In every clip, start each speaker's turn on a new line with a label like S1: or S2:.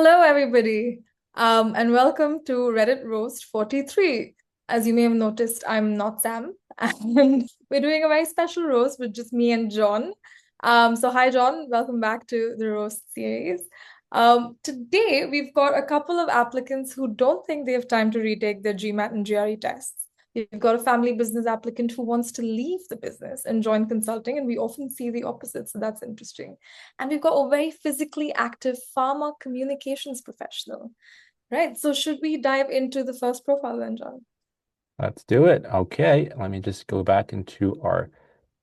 S1: Hello, everybody, and welcome to Reddit Roast 43. As you may have noticed, I'm not Sam, and we're doing a very special roast with just me and Jon. So, hi, Jon, welcome back to the roast series. Today, we've got a couple of applicants who don't think they have time to retake their GMAT and GRE tests. We've got a family business applicant who wants to leave the business and join consulting, and we often see the opposite, so that's interesting. And we've got a very physically active pharma communications professional, right? So should we dive into the first profile then, Jon?
S2: Let's do it. Okay, let me just go back into our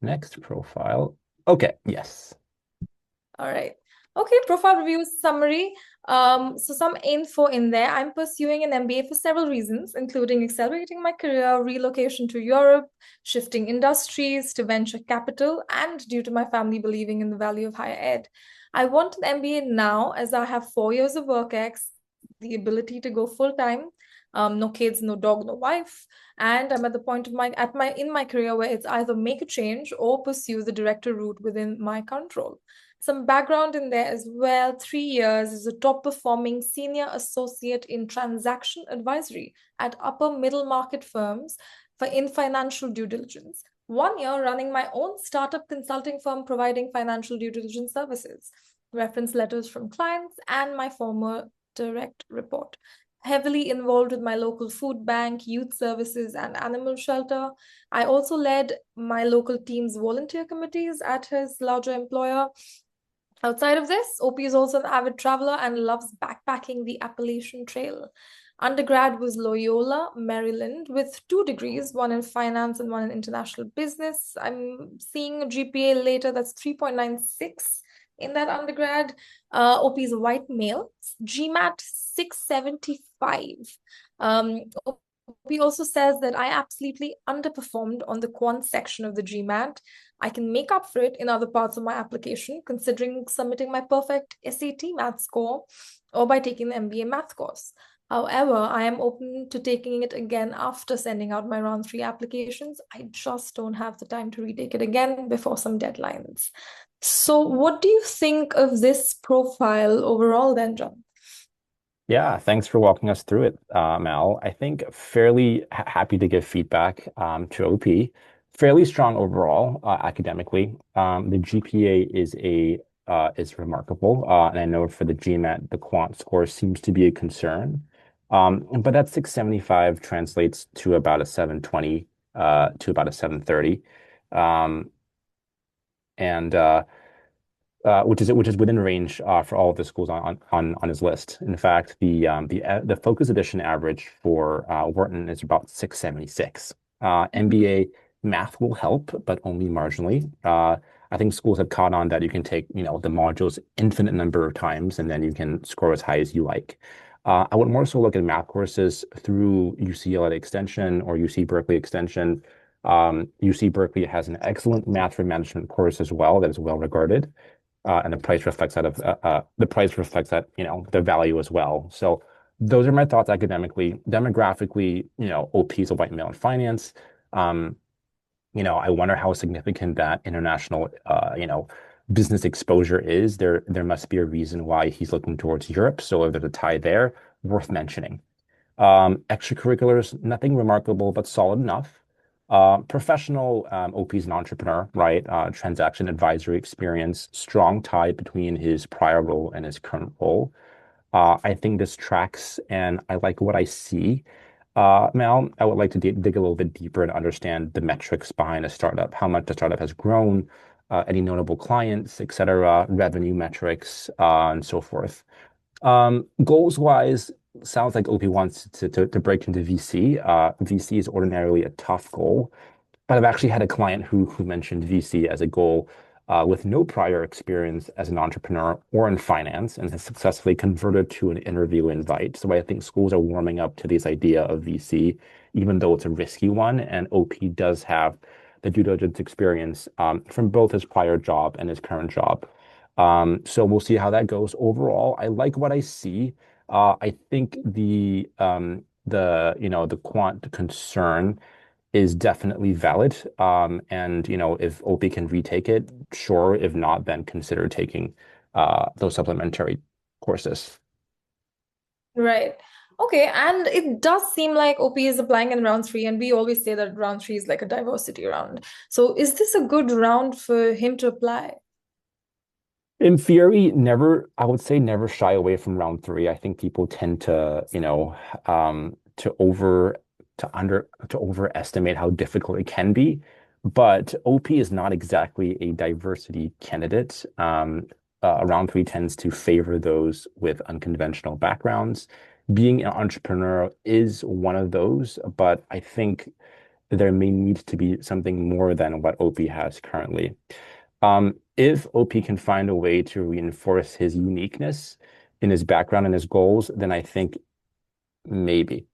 S2: next profile. Okay, yes.
S1: All right. Okay, profile review summary. So some info in there. I'm pursuing an MBA for several reasons, including accelerating my career, relocation to Europe, shifting industries to venture capital, and due to my family believing in the value of higher ed. I want an MBA now as I have 4 years of work ex, the ability to go full time, no kids, no dog, no wife. And I'm at the point of my in my career where it's either make a change or pursue the director route within my current role. Some background in there as well. 3 years as a top performing senior associate in transaction advisory at upper middle market firms for in financial due diligence. 1 year running my own startup consulting firm providing financial due diligence services. Reference letters from clients and my former direct report. Heavily involved with my local food bank, youth services, and animal shelter. I also led my local team's volunteer committees at his larger employer. Outside of this, OP is also an avid traveler and loves backpacking the Appalachian Trail. Undergrad was Loyola, Maryland, with 2 degrees, one in finance and one in international business. I'm seeing a GPA later that's 3.96 in that undergrad. OP is a white male, GMAT 675. OP also says that I absolutely underperformed on the quant section of the GMAT. I can make up for it in other parts of my application, considering submitting my perfect SAT math score or by taking the MBA math course. However, I am open to taking it again after sending out my round 3 applications. I just don't have the time to retake it again before some deadlines. So, what do you think of this profile overall, then, Jon?
S2: Yeah, thanks for walking us through it, Mal. I think fairly happy to give feedback to OP. Fairly strong overall academically. The GPA is remarkable, and I know for the GMAT, the quant score seems to be a concern. But that 675 translates to about a 720 to about a 730. Um, and which is within range for all of the schools on his list. In fact, the Focus Edition average for Wharton is about 676. MBA math will help, but only marginally. I think schools have caught on that you can take the modules infinite number of times, and then you can score as high as you like. I would more so look at math courses through UCLA Extension or UC Berkeley Extension. UC Berkeley has an excellent math for management course as well that is well regarded, and the price reflects that the value as well. So those are my thoughts academically. Demographically, OP is a white male in finance. Um, I wonder how significant that international business exposure is. There must be a reason why he's looking towards Europe. So if there's a tie there, worth mentioning. Extracurriculars, nothing remarkable, but solid enough. Professional, OP is an entrepreneur, right? Transaction advisory experience, strong tie between his prior role and his current role. I think this tracks, and I like what I see. Mel, I would like to dig a little bit deeper and understand the metrics behind a startup, how much the startup has grown, any notable clients, et cetera, revenue metrics, and so forth. Goals wise, sounds like OP wants to break into VC. VC is ordinarily a tough goal, but I've actually had a client who mentioned VC as a goal with no prior experience as an entrepreneur or in finance and has successfully converted to an interview invite. So I think schools are warming up to this idea of VC, even though it's a risky one. And OP does have the due diligence experience from both his prior job and his current job. So we'll see how that goes. Overall, I like what I see. I think the quant concern is definitely valid. And if OP can retake it, sure. If not, then consider taking those supplementary courses.
S1: Right. Okay, and it does seem like OP is applying in round three, and we always say that round three is like a diversity round. So is this a good round for him to apply?
S2: In theory, never, I would say never shy away from round three. I think people tend to, to overestimate how difficult it can be. But OP is not exactly a diversity candidate. Round three tends to favor those with unconventional backgrounds. Being an entrepreneur is one of those, but I think there may need to be something more than what OP has currently. If OP can find a way to reinforce his uniqueness in his background and his goals, then I think maybe.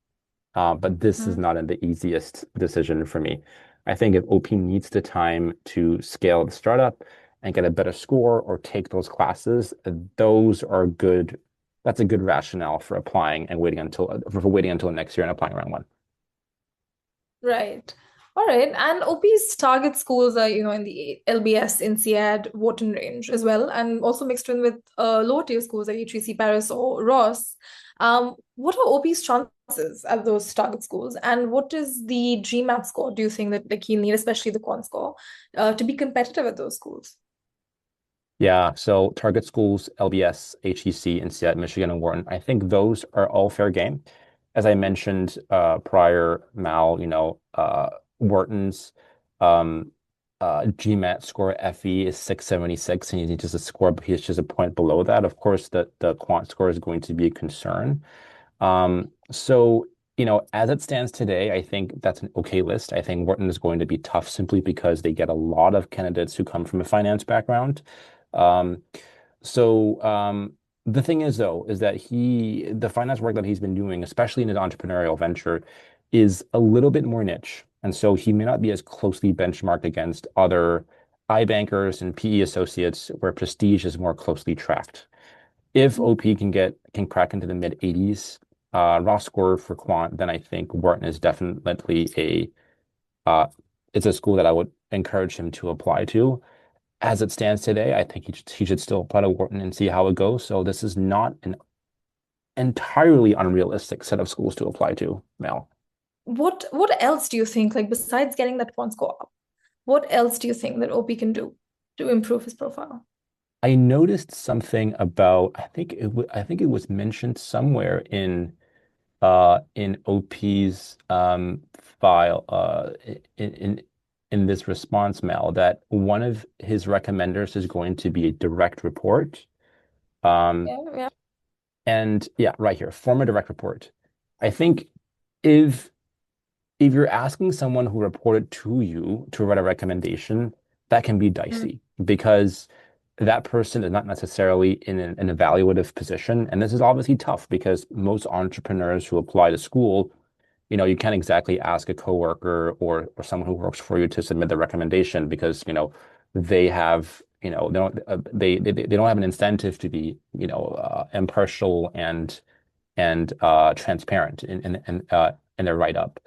S2: But this is
S1: Mhm.
S2: not the easiest decision for me. I think if OP needs the time to scale the startup and get a better score or take those classes, those are good. That's a good rationale for applying and waiting until next year and applying round one.
S1: Right. All right. And OP's target schools are, in the LBS, INSEAD, Wharton range as well, and also mixed in with lower tier schools like HEC Paris or Ross. What are OP's chances at those target schools? And what is the GMAT score, do you think that like he'll need, especially the quant score, to be competitive at those schools?
S2: Yeah, so target schools, LBS, HEC, INSEAD, Michigan, and Wharton. I think those are all fair game. As I mentioned prior, Mal, Wharton's um, GMAT score FE is 676, and he's just a score, he's just a point below that. Of course, the quant score is going to be a concern. So, as it stands today, I think that's an okay list. I think Wharton is going to be tough simply because they get a lot of candidates who come from a finance background. Um, so the thing is, though, is that the finance work that he's been doing, especially in his entrepreneurial venture, is a little bit more niche. And so he may not be as closely benchmarked against other iBankers and PE associates where prestige is more closely tracked. If OP can crack into the mid 80s, raw score for quant, then I think Wharton is definitely uh, it's a school that I would encourage him to apply to. As it stands today, I think he should still apply to Wharton and see how it goes. So this is not an entirely unrealistic set of schools to apply to, Mel.
S1: What else do you think, like besides getting that quant score up, what else do you think that OP can do to improve his profile?
S2: I noticed something about I think it was mentioned somewhere in OP's file in this response mail that one of his recommenders is going to be a direct report. Um,
S1: Yeah, yeah.
S2: and yeah, right here, form a direct report. I think if if you're asking someone who reported to you to write a recommendation, that can be
S1: Mm.
S2: dicey because that person is not necessarily in an evaluative position. And this is obviously tough because most entrepreneurs who apply to school, you can't exactly ask a coworker or someone who works for you to submit the recommendation because, they have, they don't have an incentive to be, impartial and transparent in their write-up.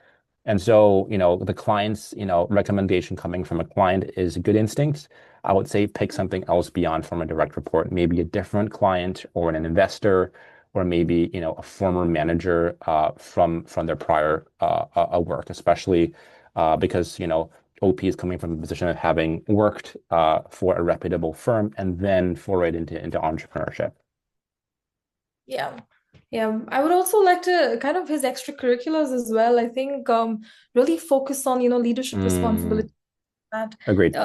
S2: And so, the client's, recommendation coming from a client is a good instinct. I would say pick something else beyond from a direct report, maybe a different client or an investor, or maybe, a former manager from their prior work, especially because, OP is coming from a position of having worked for a reputable firm and then forayed into entrepreneurship.
S1: Yeah. Yeah. I would also like to kind of his extracurriculars as well. I think really focus on, leadership
S2: Mm,
S1: responsibility that
S2: agreed.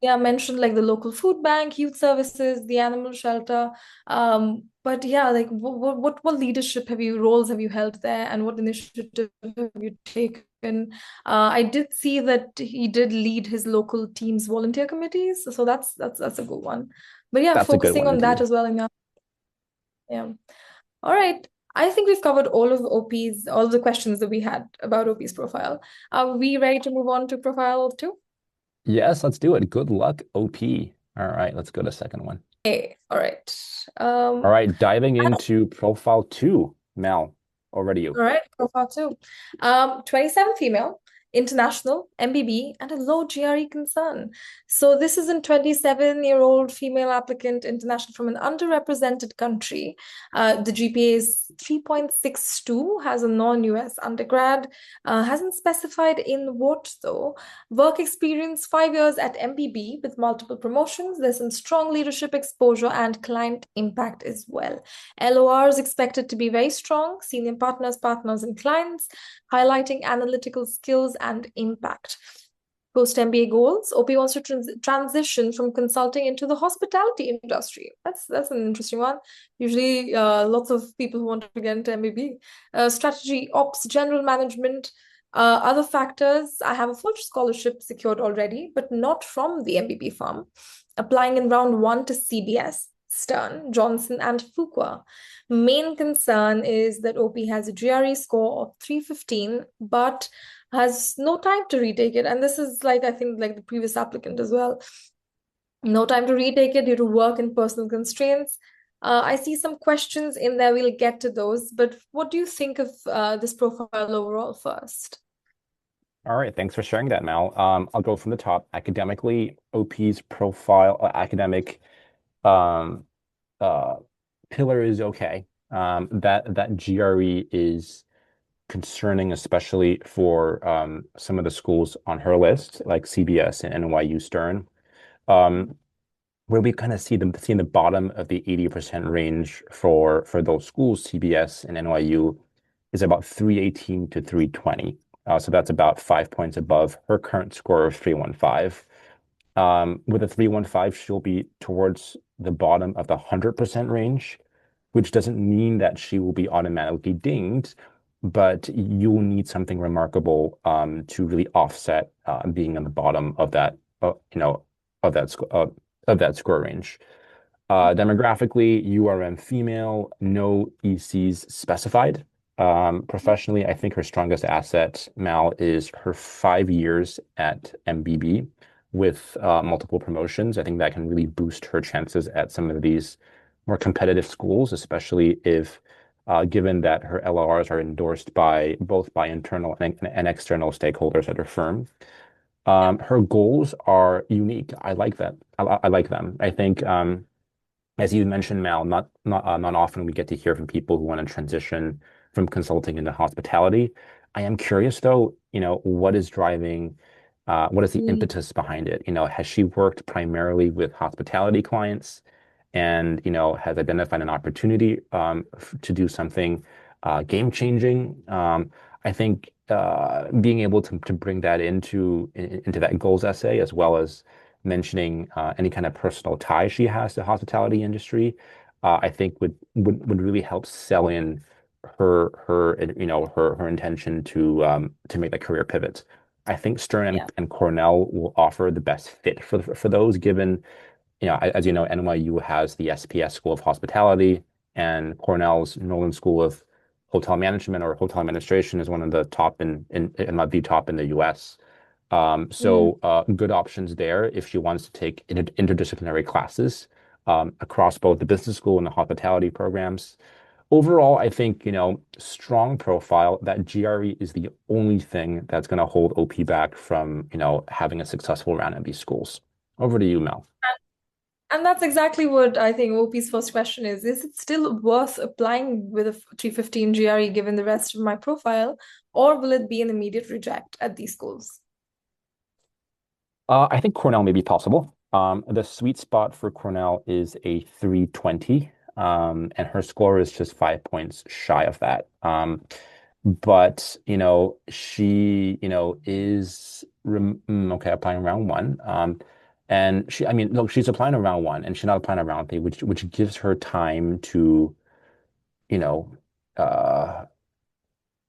S1: yeah, mentioned like the local food bank, youth services, the animal shelter. But yeah, like what leadership roles have you held there, and what initiative have you taken? I did see that he did lead his local team's volunteer committees, so that's a good one. But yeah,
S2: That's a good
S1: focusing
S2: one
S1: on that
S2: indeed.
S1: as well in your yeah. All right. I think we've covered all of the questions that we had about OP's profile. Are we ready to move on to profile two?
S2: Yes, let's do it. Good luck, OP. All right, let's go to second one.
S1: Okay, all right.
S2: All right, diving
S1: All
S2: into profile two. Mel, over to you.
S1: right, profile two. 27 female, international, MBB, and a low GRE concern. So this is a 27-year-old female applicant, international from an underrepresented country. The GPA is 3.62, has a non-US undergrad, hasn't specified in what though. Work experience, 5 years at MBB with multiple promotions. There's some strong leadership exposure and client impact as well. LOR is expected to be very strong, senior partners, and clients, highlighting analytical skills and impact. Post MBA goals, OP wants to transition from consulting into the hospitality industry. That's an interesting one. Usually, lots of people who want to get into MBB. Strategy, ops, general management. Other factors, I have a full scholarship secured already, but not from the MBB firm. Applying in round one to CBS, Stern, Johnson, and Fuqua. Main concern is that OP has a GRE score of 315, but has no time to retake it. And this is like, I think, like the previous applicant as well. No time to retake it due to work and personal constraints. I see some questions in there. We'll get to those. But what do you think of this profile overall first?
S2: All right, thanks for sharing that, Mal. I'll go from the top. Academically, OP's profile, academic um, uh, pillar is okay. That GRE is concerning, especially for some of the schools on her list, like CBS and NYU Stern, um, where we kind of seeing the bottom of the 80% range for those schools. CBS and NYU is about 318 to 320. So that's about 5 points above her current score of 315. With a 315, she'll be towards the bottom of the 100% range, which doesn't mean that she will be automatically dinged, but you'll need something remarkable to really offset being on the bottom of that, of that of that score range. Demographically, URM female, no ECs specified. Professionally, I think her strongest asset, Mal, is her 5 years at MBB with multiple promotions. I think that can really boost her chances at some of these more competitive schools, especially if given that her LRs are endorsed by both by internal and external stakeholders at her firm. Her goals are unique. I like that. I like them. I think, as you mentioned, Mal, not often we get to hear from people who want to transition from consulting into hospitality. I am curious, though, what is driving, what is the
S1: Mm.
S2: impetus behind it? Has she worked primarily with hospitality clients and, has identified an opportunity to do something game changing? I think being able to bring that into that goals essay, as well as mentioning any kind of personal ties she has to the hospitality industry, I think would really help sell in her intention to make that career pivot. I think Stern
S1: Yeah.
S2: and Cornell will offer the best fit for those, given, as you know, NYU has the SPS School of Hospitality, and Cornell's Nolan School of Hotel Management or Hotel Administration is one of the top not the top in the US.
S1: Mm.
S2: Good options there if she wants to take interdisciplinary classes across both the business school and the hospitality programs. Overall, I think, strong profile. That GRE is the only thing that's going to hold OP back from, having a successful round at these schools. Over to you, Mel.
S1: And that's exactly what I think OP's first question is. Is it still worth applying with a 315 GRE given the rest of my profile, or will it be an immediate reject at these schools?
S2: I think Cornell may be possible. The sweet spot for Cornell is a 320, and her score is just 5 points shy of that. But she is okay applying round one. And I mean, look, she's applying to round one, and she's not applying to round three, which gives her time to you know uh,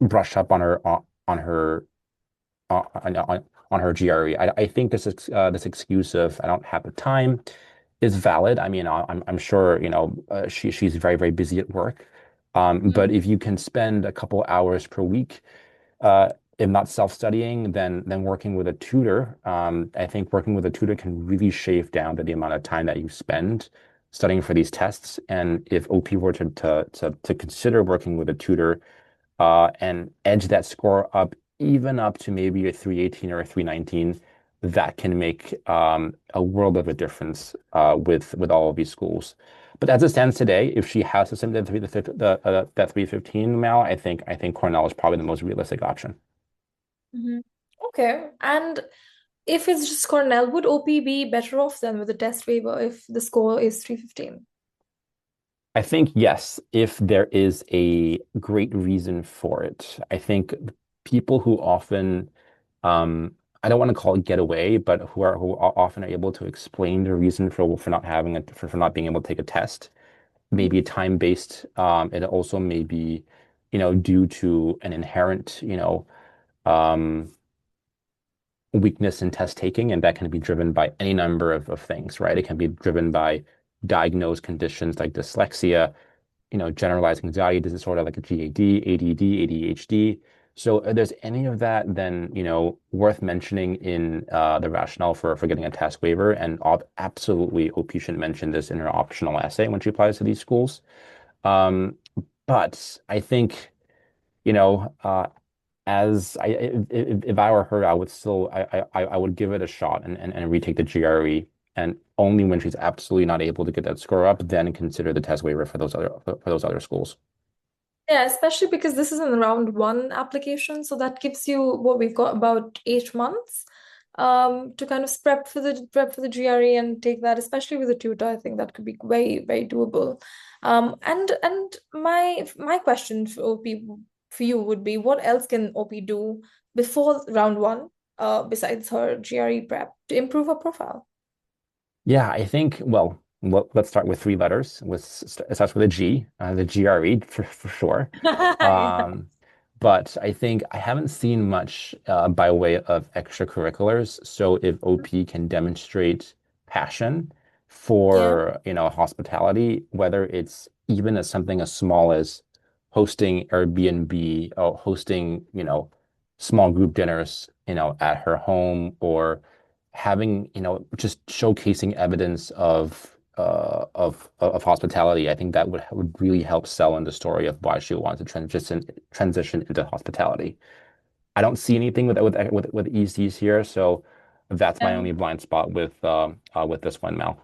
S2: brush up on her on her GRE. I think this excuse of I don't have the time is valid. I mean, I'm sure she's very very busy at work. But
S1: Mm.
S2: if you can spend a couple hours per week, uh, if not self-studying, then working with a tutor, I think working with a tutor can really shave down the amount of time that you spend studying for these tests. And if OP were to consider working with a tutor and edge that score up even up to maybe a 318 or a 319, that can make a world of a difference with all of these schools. But as it stands today, if she has to submit that 315 Mal, I think Cornell is probably the most realistic option.
S1: Mhm. Okay. And if it's just Cornell, would OP be better off then with a test waiver if the score is 315?
S2: I think yes, if there is a great reason for it. I think people who often, I don't want to call it get away, but who often are able to explain the reason for not having it for not being able to take a test, maybe time-based. It also may be, due to an inherent, um, weakness in test taking, and that can be driven by any number of things, right? It can be driven by diagnosed conditions like dyslexia, generalized anxiety disorder like a GAD, ADD, ADHD. So if there's any of that, then, worth mentioning in the rationale for getting a test waiver. And absolutely, OP should mention this in her optional essay when she applies to these schools. Um, but I think, you know, uh, as if I were her, I would still I would give it a shot and retake the GRE. And only when she's absolutely not able to get that score up, then consider the test waiver for those other schools.
S1: Yeah, especially because this is an round one application, so that gives you what we've got about 8 months to kind of prep for the GRE and take that, especially with a tutor. I think that could be very, very doable. And my question for OP for you would be, what else can OP do before round one, besides her GRE prep to improve her profile?
S2: Yeah, I think, well, let's start with three letters. It starts with a G, the GRE for sure.
S1: Yeah.
S2: Um, but I think I haven't seen much by way of extracurriculars. So if OP can demonstrate passion
S1: Yeah.
S2: for, hospitality, whether it's even as something as small as hosting Airbnb or hosting, small group dinners, at her home, or having, just showcasing evidence of hospitality. I think that would really help sell in the story of why she wants to transition into hospitality. I don't see anything with ECs here, so that's my
S1: Yeah.
S2: only blind spot with this one, Mel.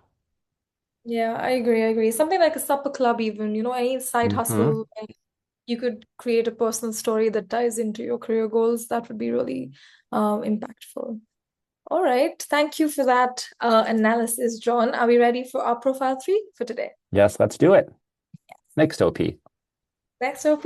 S1: Yeah, I agree. I agree. Something like a supper club, even, any side
S2: Hmm.
S1: hustle, where you could create a personal story that ties into your career goals. That would be really impactful. All right. Thank you for that analysis, John. Are we ready for our profile three for today?
S2: Yes, let's do it. Next OP.
S1: Next, OP.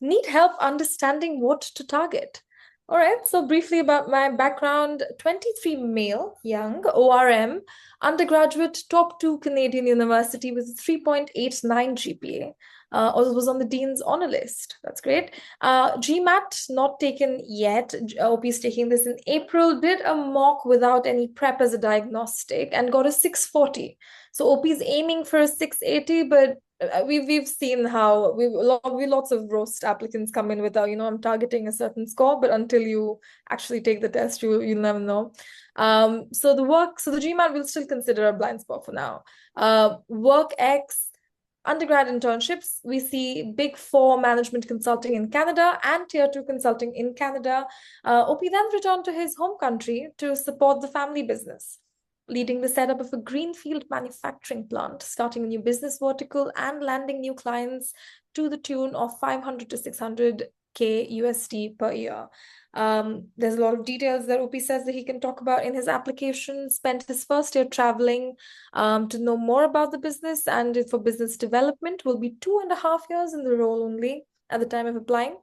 S1: Need help understanding what to target. All right, so briefly about my background: 23 male, young, ORM, undergraduate, top two Canadian university with a 3.89 GPA. Also was on the Dean's Honor List. That's great. GMAT not taken yet. OP is taking this in April. Did a mock without any prep as a diagnostic and got a 640. So OP is aiming for a 680, but we've seen how we lots of roast applicants come in with I'm targeting a certain score, but until you actually take the test, you'll never know. So the GMAT will still consider a blind spot for now. Work X undergrad internships, we see Big Four management consulting in Canada and Tier 2 consulting in Canada. OP then returned to his home country to support the family business, leading the setup of a greenfield manufacturing plant, starting a new business vertical, and landing new clients to the tune of 500 to 600K USD per year. There's a lot of details that OP says that he can talk about in his application. Spent his first year traveling to know more about the business, and for business development will be 2.5 years in the role only at the time of applying.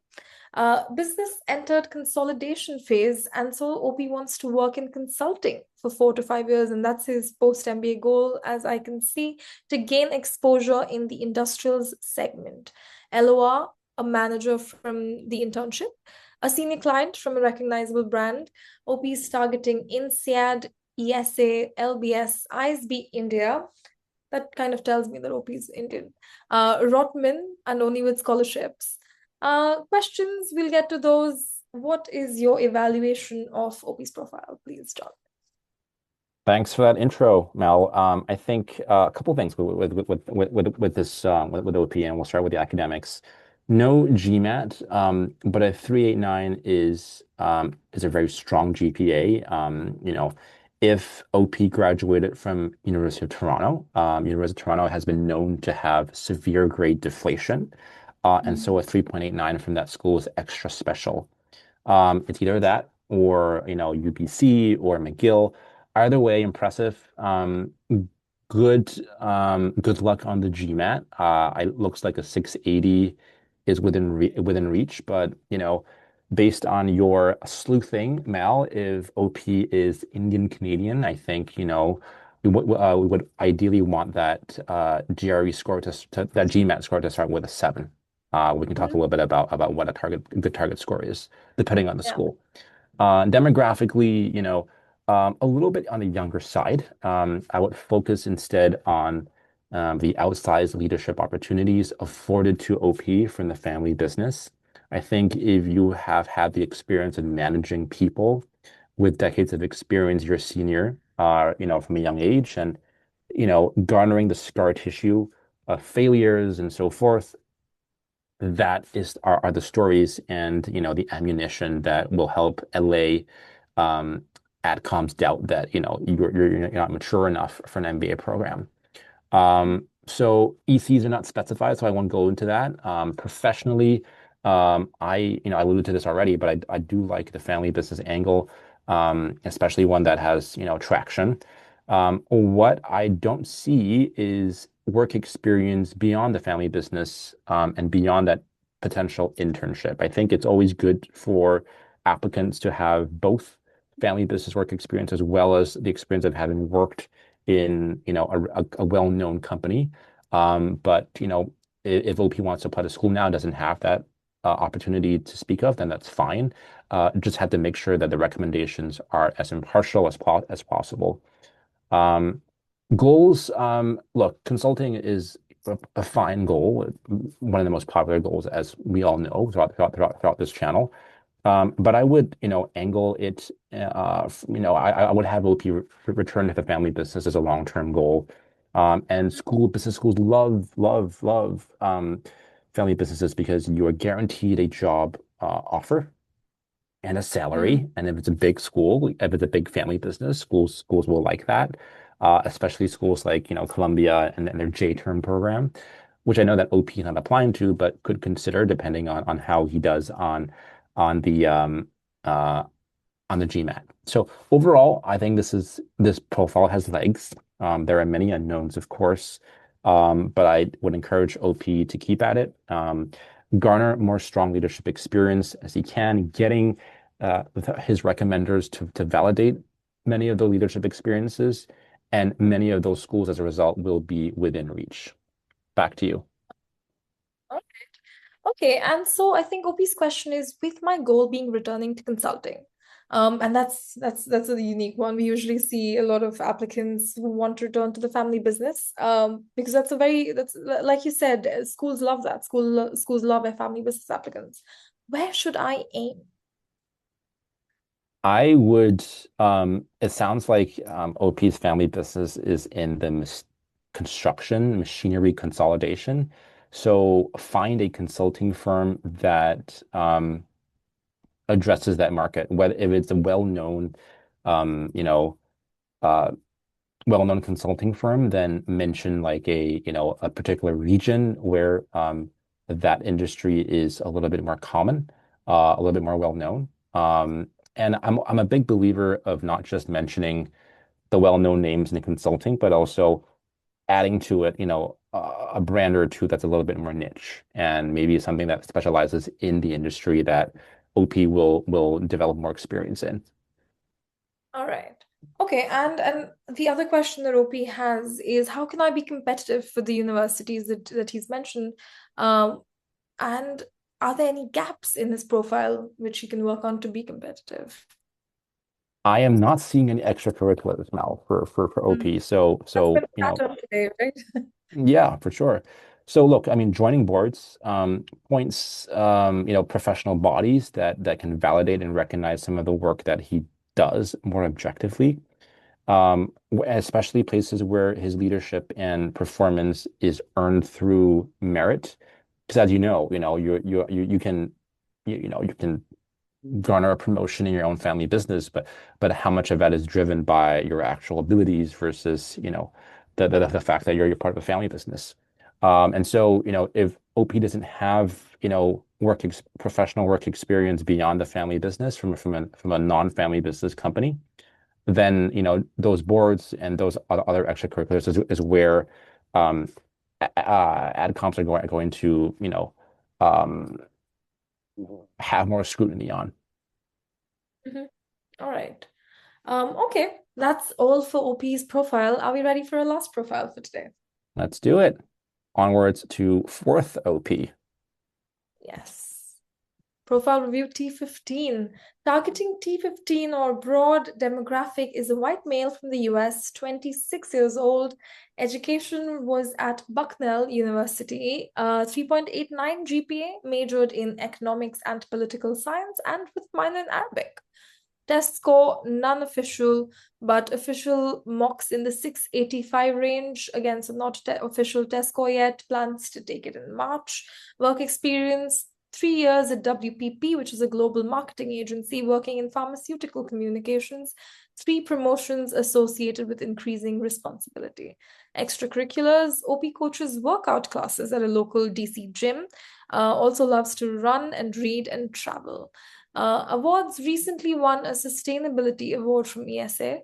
S1: Business entered consolidation phase, and so OP wants to work in consulting for 4 to 5 years, and that's his post MBA goal, as I can see, to gain exposure in the industrials segment. LOR, a manager from the internship, a senior client from a recognizable brand. OP is targeting INSEAD, ESA, LBS, ISB India. That kind of tells me that OP is Indian. Rotman, and only with scholarships. Questions, we'll get to those. What is your evaluation of OP's profile, please, John?
S2: Thanks for that intro, Mel. I think a couple things with this with OP, and we'll start with the academics. No GMAT, but a 389 is a very strong GPA. If OP graduated from University of Toronto, University of Toronto has been known to have severe grade deflation, and
S1: Mm.
S2: so a 3.89 from that school is extra special. It's either that or UBC or McGill. Either way, impressive. Good luck on the GMAT. It looks like a 680 is within reach, but based on your sleuthing, Mal, if OP is Indian Canadian, I think we would ideally want that GRE score that GMAT score to start with a 7. We can talk a
S1: Mhm.
S2: little bit about what a good target score is, depending on the
S1: Yeah.
S2: school. Demographically, a little bit on the younger side. I would focus instead on the outsized leadership opportunities afforded to OP from the family business. I think if you have had the experience of managing people with decades of experience, you're a senior, from a young age, and garnering the scar tissue of failures and so forth, that are the stories and the ammunition that will help allay um, AdCom's doubt that you're not mature enough for an MBA program. So ECs are not specified, so I won't go into that. Professionally, I alluded to this already, but I do like the family business angle, especially one that has traction. What I don't see is work experience beyond the family business, and beyond that potential internship. I think it's always good for applicants to have both family business work experience as well as the experience of having worked in a well-known company. But if OP wants to apply to school now and doesn't have that opportunity to speak of, then that's fine. Just have to make sure that the recommendations are as impartial as possible. Um, Goals, look, consulting is a fine goal, one of the most popular goals, as we all know, throughout this channel. But I would, angle it, I would have OP return to the family business as a long-term goal. And business schools love family businesses because you are guaranteed a job offer and a
S1: Mm.
S2: salary. And if it's a big school, if it's a big family business, schools will like that. Especially schools like, Columbia and their J-term program, which I know that OP is not applying to, but could consider depending on how he does on the uh on the GMAT. So overall, I think this profile has legs. There are many unknowns, of course, but I would encourage OP to keep at it. Garner more strong leadership experience as he can, getting his recommenders to validate many of the leadership experiences, and many of those schools, as a result, will be within reach. Back to you.
S1: Okay, and so I think OP's question is with my goal being returning to consulting. And that's a unique one. We usually see a lot of applicants who want to return to the family business. Because that's like you said, schools love that. Schools love their family business applicants. Where should I aim?
S2: I would, it sounds like OP's family business is in the construction, machinery consolidation. So find a consulting firm that addresses that market, whether if it's a um, you know, uh, well-known consulting firm, then mention like a particular region where that industry is a little bit more common, a little bit more well-known. And I'm a big believer of not just mentioning the well-known names in the consulting, but also adding to it, a brand or two that's a little bit more niche and maybe something that specializes in the industry that OP will develop more experience in.
S1: All right. Okay, and the other question that OP has is how can I be competitive for the universities that he's mentioned? Um, and are there any gaps in his profile which he can work on to be competitive?
S2: I am not seeing any extracurriculars now for
S1: Mm.
S2: OP. So
S1: That's
S2: so
S1: been a pattern today, right?
S2: yeah, for sure. So look, I mean, joining boards points, professional bodies that can validate and recognize some of the work that he does more objectively, especially places where his leadership and performance is earned through merit because as you can garner a promotion in your own family business, but how much of that is driven by your actual abilities versus, the fact that you're part of a family business. And so, if OP doesn't have, professional work experience beyond the family business from a non-family business company, then, those boards and those other extracurriculars is where um, ad comps are going to, um, have more scrutiny on.
S1: Mhm. All right. Okay, that's all for OP's profile. Are we ready for a last profile for today?
S2: Let's do it. Onwards to fourth OP.
S1: Yes. Profile review T15. Targeting T15 or broad demographic is a white male from the US, 26 years old. Education was at Bucknell University, 3.89 GPA, majored in economics and political science, and with minor in Arabic. Test score, non-official, but official mocks in the 685 range. Again, so not official test score yet. Plans to take it in March. Work experience, 3 years at WPP, which is a global marketing agency working in pharmaceutical communications. 3 promotions associated with increasing responsibility. Extracurriculars, OP coaches workout classes at a local DC gym. Also loves to run and read and travel. Awards recently won a sustainability award from ESA.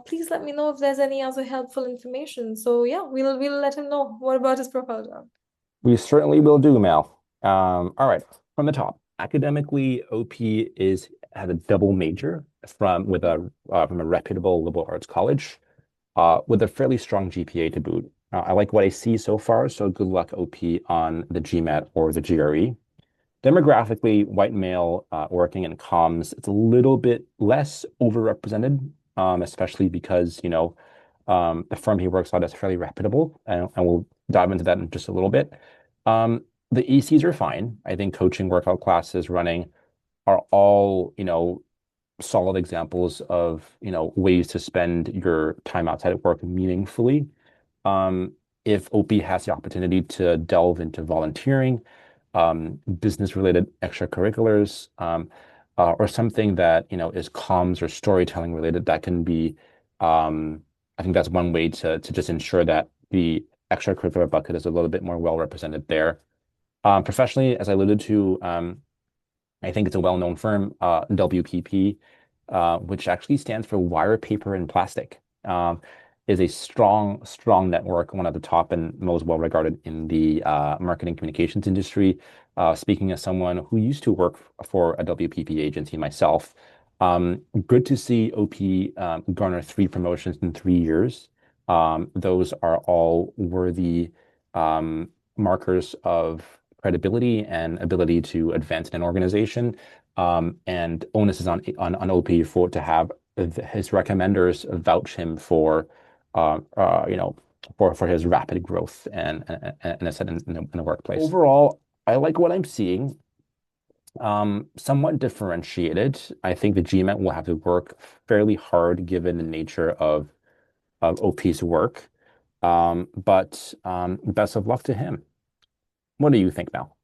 S1: Please let me know if there's any other helpful information. So yeah, we'll let him know. What about his profile, John?
S2: We certainly will do, Mal. All right, from the top. Academically, OP has a double major from a reputable liberal arts college, with a fairly strong GPA to boot. I like what I see so far, so good luck, OP, on the GMAT or the GRE. Demographically, white male, working in comms, it's a little bit less overrepresented, especially because, the firm he works at is fairly reputable, and we'll dive into that in just a little bit. The ECs are fine. I think coaching, workout classes, running are all, solid examples of, ways to spend your time outside of work meaningfully. Um, if OP has the opportunity to delve into volunteering, business-related extracurriculars, or something that, is comms or storytelling related, that can be, I think that's one way to just ensure that the extracurricular bucket is a little bit more well represented there. Professionally, as I alluded to, I think it's a well-known firm, WPP, which actually stands for Wire, Paper, and Plastic, is a strong, strong network, one of the top and most well-regarded in the marketing communications industry. Speaking as someone who used to work for a WPP agency myself, good to see OP garner 3 promotions in 3 years. Those are all worthy markers of credibility and ability to advance in an organization. And onus is on OP to have his recommenders vouch him for uh, uh, you know for his rapid growth and ascent in the workplace. Overall, I like what I'm seeing. Somewhat differentiated. I think the GMAT will have to work fairly hard given the nature of OP's work. But best of luck to him. What do you think, Mel?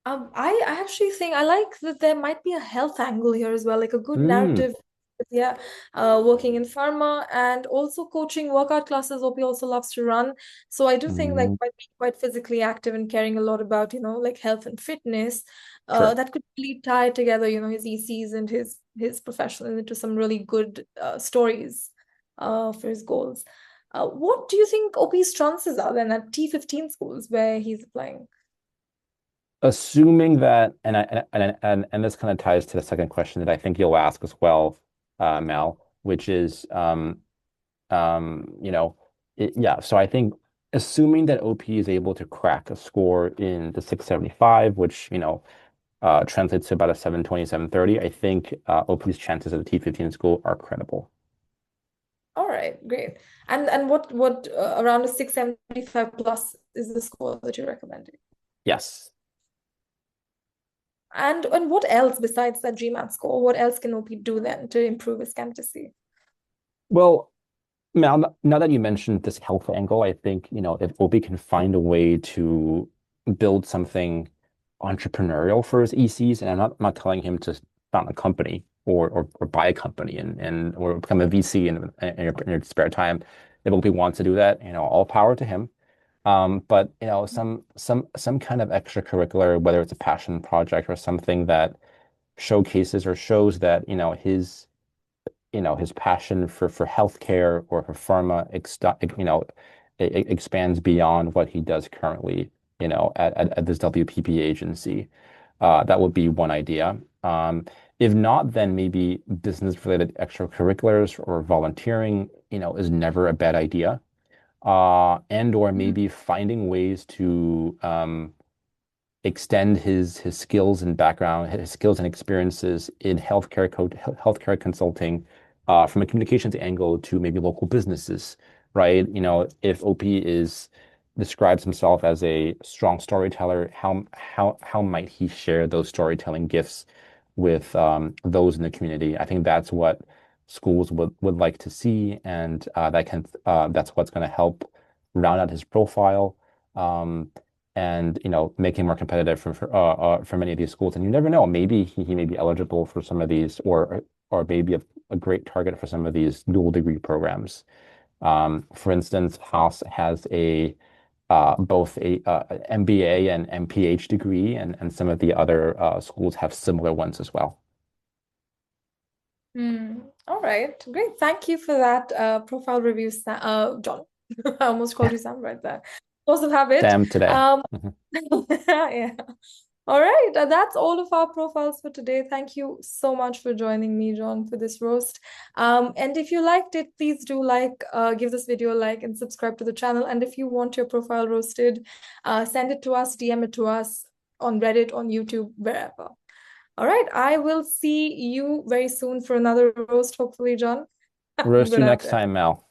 S1: I actually think I like that there might be a health angle here as well, like a good
S2: Mm,
S1: narrative. Yeah, working in pharma and also coaching workout classes. OP also loves to run. So I do think like
S2: mm,
S1: by being quite physically active and caring a lot about, like health and fitness,
S2: sure.
S1: that could really tie together, his ECs and his professional into some really good stories for his goals. What do you think OP's chances are then at T15 schools where he's applying?
S2: Assuming that, and this kind of ties to the second question that I think you'll ask as well, Mal, which is, yeah. So I think assuming that OP is able to crack a score in the 675, which, translates to about a 720, 730, I think OP's chances at the T15 school are credible.
S1: All right, great. And what around a 675 plus is the score that you're recommending?
S2: Yes.
S1: And what else besides that GMAT score? What else can OP do then to improve his candidacy?
S2: Well, now that you mentioned this health angle, I think, if OP can find a way to build something entrepreneurial for his ECs, and I'm not telling him to found a company or buy a company and or become a VC in your spare time. If Opie wants to do that, all power to him. But some kind of extracurricular, whether it's a passion project or something that showcases or shows that, his passion for healthcare or for pharma, expands beyond what he does currently, at this WPP agency. That would be one idea. If not, then maybe business-related extracurriculars or volunteering, is never a bad idea. And or maybe finding ways to extend his skills and background, his skills and experiences in healthcare consulting, from a communications angle to maybe local businesses, right? If OP describes himself as a strong storyteller, how might he share those storytelling gifts with those in the community? I think that's what schools would like to see, and that's what's going to help round out his profile. And make him more competitive for many of these schools. And you never know, maybe he may be eligible for some of these, or maybe a great target for some of these dual degree programs. For instance, Haas has both a MBA and MPH degree, and some of the other schools have similar ones as well.
S1: All right, great. Thank you for that profile review, Jon. I almost called you Sam right there. Force of habit.
S2: Sam today.
S1: Yeah. All right, that's all of our profiles for today. Thank you so much for joining me, Jon, for this roast. And if you liked it, please do give this video a like and subscribe to the channel. And if you want your profile roasted, send it to us, DM it to us on Reddit, on YouTube, wherever. All right, I will see you very soon for another roast, hopefully, Jon.
S2: Roast
S1: Good
S2: you
S1: at
S2: next
S1: it.
S2: time, Mal.